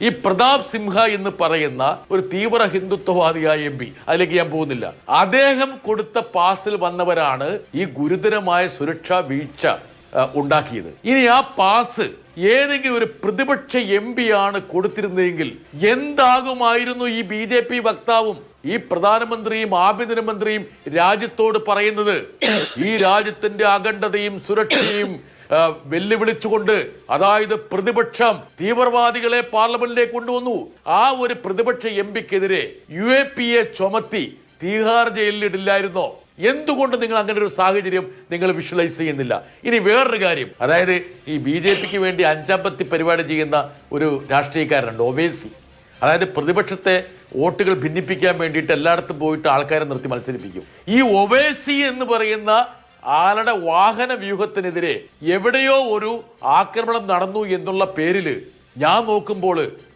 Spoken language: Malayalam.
ഈ പ്രതാപ് സിംഹ എന്ന് പറയുന്ന ഒരു തീവ്ര ഹിന്ദുത്വവാദിയായ എം പി, അതിലേക്ക് ഞാൻ പോകുന്നില്ല. അദ്ദേഹം കൊടുത്ത പാസിൽ വന്നവരാണ് ഈ ഗുരുതരമായ സുരക്ഷാ വീഴ്ച ഉണ്ടാക്കിയത്. ഇനി ആ പാസ് ഏതെങ്കിലും ഒരു പ്രതിപക്ഷ എം പി ആണ് കൊടുത്തിരുന്നതെങ്കിൽ എന്താകുമായിരുന്നു ഈ BJP വക്താവും ഈ പ്രധാനമന്ത്രിയും ആഭ്യന്തരമന്ത്രിയും രാജ്യത്തോട് പറയുന്നത്? ഈ രാജ്യത്തിന്റെ അഖണ്ഡതയും സുരക്ഷയും വെല്ലുവിളിച്ചുകൊണ്ട്, അതായത് പ്രതിപക്ഷം തീവ്രവാദികളെ പാർലമെന്റിലേക്ക് കൊണ്ടുവന്നു. ആ ഒരു പ്രതിപക്ഷ എം പിക്കെതിരെ UAPA ചുമത്തി തീഹാർ ജയിലിൽ ഇടില്ലായിരുന്നോ? എന്തുകൊണ്ട് നിങ്ങൾ അങ്ങനെ ഒരു സാഹചര്യം നിങ്ങൾ വിഷ്വലൈസ് ചെയ്യുന്നില്ല? ഇനി വേറൊരു കാര്യം, അതായത് ഈ BJPക്ക് വേണ്ടി അഞ്ചാമ്പത്തി പരിപാടി ചെയ്യുന്ന ഒരു രാഷ്ട്രീയക്കാരനുണ്ട്, ഒവൈസി. അതായത് പ്രതിപക്ഷത്തെ വോട്ടുകൾ ഭിന്നിപ്പിക്കാൻ വേണ്ടിയിട്ട് എല്ലായിടത്തും പോയിട്ട് ആൾക്കാരെ നിർത്തി മത്സരിപ്പിക്കും. ഈ ഒവൈസി എന്ന് പറയുന്ന ആളുടെ വാഹന വ്യൂഹത്തിനെതിരെ എവിടെയോ ഒരു ആക്രമണം നടന്നു എന്നുള്ള പേരിൽ ഞാൻ നോക്കുമ്പോൾ